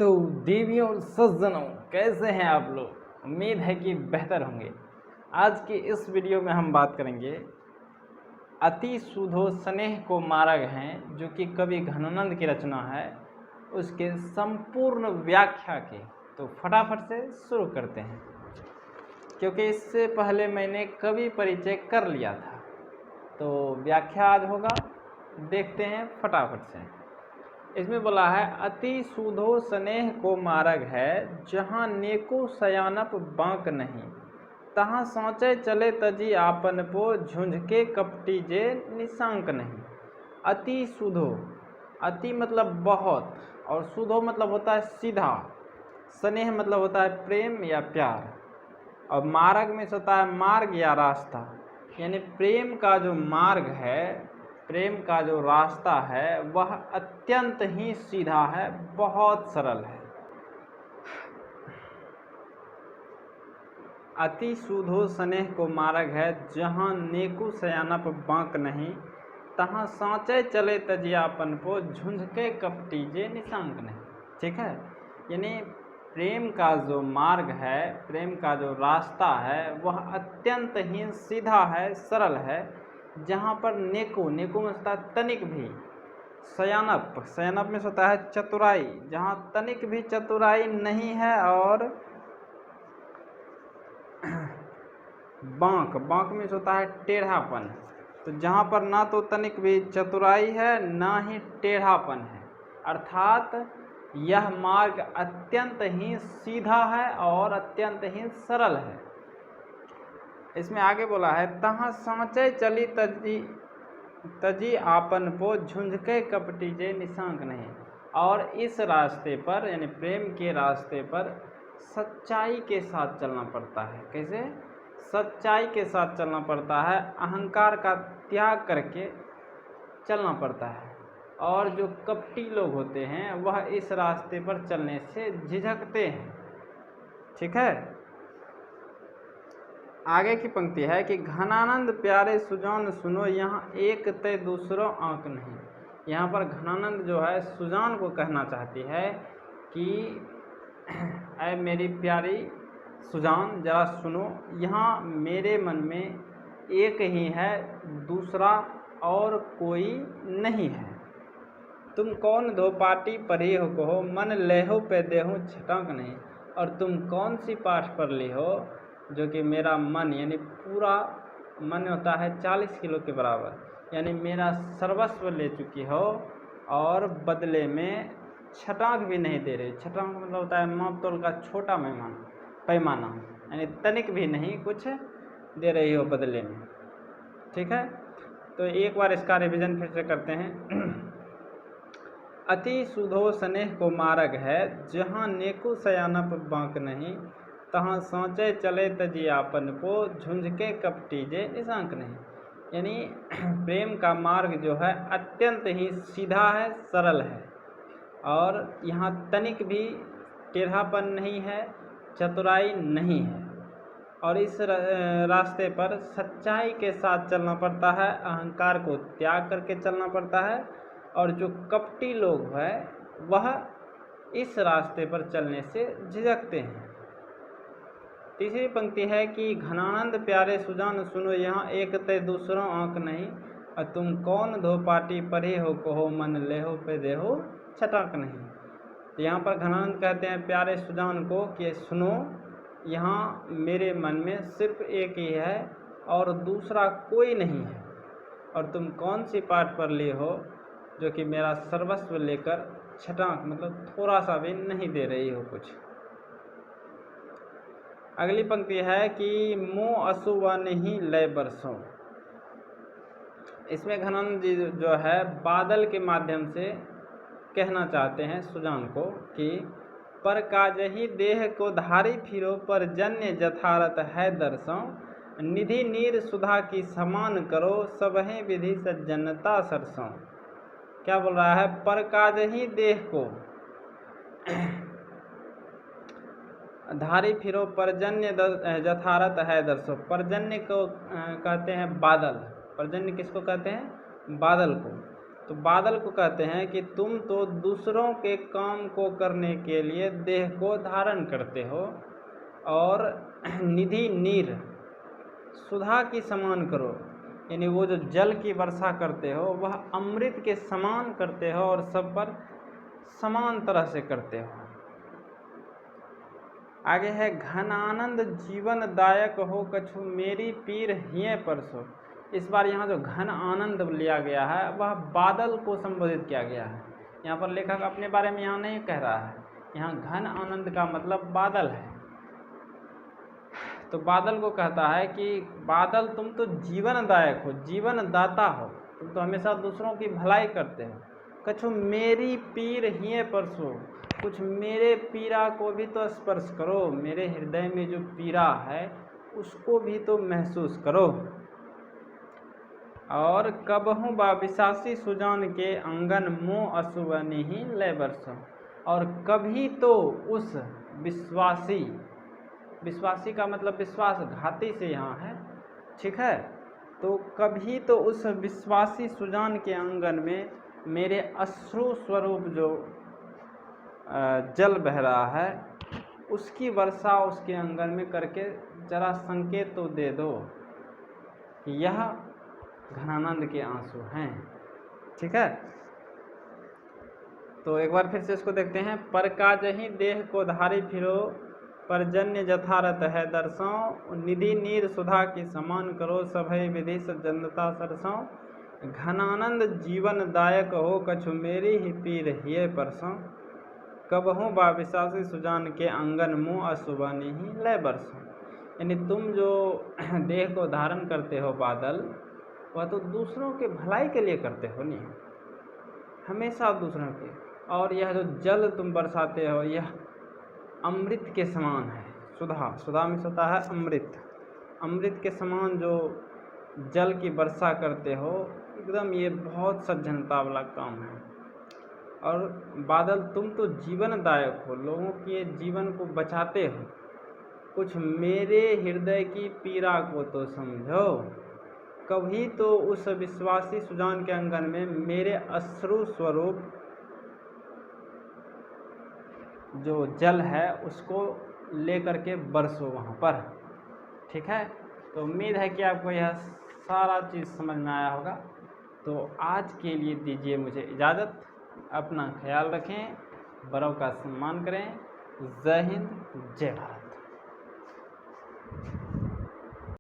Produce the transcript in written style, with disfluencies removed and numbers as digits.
तो देवियों और सज्जनों, कैसे हैं आप लोग। उम्मीद है कि बेहतर होंगे। आज की इस वीडियो में हम बात करेंगे अति सुधो स्नेह को मार्ग हैं, जो कि कवि घनानंद की रचना है, उसके संपूर्ण व्याख्या के। तो फटाफट से शुरू करते हैं, क्योंकि इससे पहले मैंने कवि परिचय कर लिया था। तो व्याख्या आज होगा, देखते हैं फटाफट से। इसमें बोला है, अति सुधो स्नेह को मार्ग है, जहाँ नेको सयानप बांक नहीं, तहाँ सोचे चले तजी आपन पो, झुंझके कपटी जे निशांक नहीं। अति सुधो, अति मतलब बहुत, और सुधो मतलब होता है सीधा, स्नेह मतलब होता है प्रेम या प्यार, और मार्ग में होता है मार्ग या रास्ता। यानी प्रेम का जो मार्ग है, प्रेम का जो रास्ता है, वह अत्यंत ही सीधा है, बहुत सरल है। अति सुधो स्नेह को मार्ग है, जहाँ नेकु सयानप बांक नहीं, तहाँ सांचे चले तजियापन को, झुंझके कपटी जे निशांक नहीं। ठीक है, यानी प्रेम का जो मार्ग है, प्रेम का जो रास्ता है, वह अत्यंत ही सीधा है, सरल है, जहाँ पर नेको, नेको में होता है तनिक भी, सयानप, सयानप में होता है चतुराई, जहाँ तनिक भी चतुराई नहीं है, और बांक, बांक में होता है टेढ़ापन। तो जहाँ पर ना तो तनिक भी चतुराई है, ना ही टेढ़ापन है, अर्थात यह मार्ग अत्यंत ही सीधा है और अत्यंत ही सरल है। इसमें आगे बोला है, तहाँ सांचे चली तजी आपन पो, झुंझके कपटी जे निशांक नहीं। और इस रास्ते पर, यानी प्रेम के रास्ते पर, सच्चाई के साथ चलना पड़ता है। कैसे? सच्चाई के साथ चलना पड़ता है, अहंकार का त्याग करके चलना पड़ता है। और जो कपटी लोग होते हैं, वह इस रास्ते पर चलने से झिझकते हैं। ठीक है, आगे की पंक्ति है कि घनानंद प्यारे सुजान सुनो, यहाँ एक तय दूसरों आंक नहीं। यहाँ पर घनानंद जो है सुजान को कहना चाहती है कि ऐ मेरी प्यारी सुजान, जरा सुनो, यहाँ मेरे मन में एक ही है, दूसरा और कोई नहीं है। तुम कौन दो पाटी पढ़ी हो कहो, मन लेहो पे देहो छटांक नहीं। और तुम कौन सी पाठ पढ़ ली हो, जो कि मेरा मन, यानी पूरा मन होता है 40 किलो के बराबर, यानी मेरा सर्वस्व ले चुकी हो, और बदले में छटांक भी नहीं दे रही। छटांक मतलब होता है माप तोल का छोटा पैमाना, यानी तनिक भी नहीं कुछ दे रही हो बदले में। ठीक है, तो एक बार इसका रिवीजन फिर से करते हैं। अति सुधो स्नेह को मार्ग है, जहाँ नेको सयानप बांक नहीं, तहाँ सोचे चले तजियापन को, झुंझके कपटी जे निशांक नहीं। यानी प्रेम का मार्ग जो है अत्यंत ही सीधा है, सरल है, और यहाँ तनिक भी टेढ़ापन नहीं है, चतुराई नहीं है। और इस रास्ते पर सच्चाई के साथ चलना पड़ता है, अहंकार को त्याग करके चलना पड़ता है, और जो कपटी लोग हैं वह इस रास्ते पर चलने से झिझकते हैं। तीसरी पंक्ति है कि घनानंद प्यारे सुजान सुनो, यहाँ एक तय दूसरों आंक नहीं, और तुम कौन दो पाटी पढ़े हो कहो, मन लेहो पे देहो छटाक नहीं। तो यहाँ पर घनानंद कहते हैं प्यारे सुजान को कि सुनो, यहाँ मेरे मन में सिर्फ एक ही है और दूसरा कोई नहीं है, और तुम कौन सी पाठ पढ़ ली हो, जो कि मेरा सर्वस्व लेकर छटाक मतलब थोड़ा सा भी नहीं दे रही हो कुछ। अगली पंक्ति है कि मोह असुआ नहीं लय बरसों। इसमें घनानंद जी जो है बादल के माध्यम से कहना चाहते हैं सुजान को कि पर काजही देह को धारी फिरो, पर जन्य जथारत है दर्शों, निधि नीर सुधा की समान करो, सबहें विधि सज्जनता सरसों। क्या बोल रहा है? पर काजही देह को धारी फिरो, परजन्य जथारत है दर्शो। परजन्य को कहते हैं बादल। परजन्य किसको कहते हैं? बादल को। तो बादल को कहते हैं कि तुम तो दूसरों के काम को करने के लिए देह को धारण करते हो और निधि नीर सुधा की समान करो, यानी वो जो जल की वर्षा करते हो वह अमृत के समान करते हो और सब पर समान तरह से करते हो। आगे है घनानंद जीवन दायक हो कछु मेरी पीर हिये परसो। इस बार यहाँ जो घन आनंद लिया गया है वह बादल को संबोधित किया गया है। यहाँ पर लेखक अपने बारे में यहाँ नहीं कह रहा है, यहाँ घन आनंद का मतलब बादल है। तो बादल को कहता है कि बादल तुम तो जीवनदायक हो, जीवन दाता हो, तुम तो हमेशा दूसरों की भलाई करते हो। कछु मेरी पीर हिये परसो, कुछ मेरे पीड़ा को भी तो स्पर्श करो, मेरे हृदय में जो पीड़ा है उसको भी तो महसूस करो। और कबहू बाविशासी सुजान के अंगन मोह असुवनि ही ले बरसो, और कभी तो उस विश्वासी, विश्वासी का मतलब विश्वासघाती से यहाँ है, ठीक है। तो कभी तो उस विश्वासी सुजान के आंगन में मेरे अश्रु स्वरूप जो जल बह रहा है उसकी वर्षा उसके आंगन में करके जरा संकेत तो दे दो कि यह घनानंद के आंसू हैं, ठीक है। तो एक बार फिर से इसको देखते हैं। पर काजहि देह को धारी फिरो, परजन्य जथारथ है दर्शों, निधि नीर सुधा की समान करो, सभय विधि सज्जनता सरसों, घनानंद जीवन दायक हो कछु मेरी ही पीर हिये परसों, कबहू बाविशासी सुजान के अंगन मुँह असुबनि ही लय बरसों। यानी तुम जो देह को धारण करते हो बादल, वह तो दूसरों के भलाई के लिए करते हो, नहीं हमेशा दूसरों के। और यह जो जल तुम बरसाते हो यह अमृत के समान है, सुधा, सुधा में होता है अमृत, अमृत के समान जो जल की वर्षा करते हो, एकदम ये बहुत सज्जनता वाला काम है। और बादल तुम तो जीवनदायक हो, लोगों के जीवन को बचाते हो, कुछ मेरे हृदय की पीड़ा को तो समझो, कभी तो उस विश्वासी सुजान के अंगन में मेरे अश्रु स्वरूप जो जल है उसको लेकर के बरसो वहाँ पर, ठीक है। तो उम्मीद है कि आपको यह सारा चीज़ समझ में आया होगा। तो आज के लिए दीजिए मुझे इजाज़त, अपना ख्याल रखें, बड़ों का सम्मान करें। जय हिंद, जय भारत।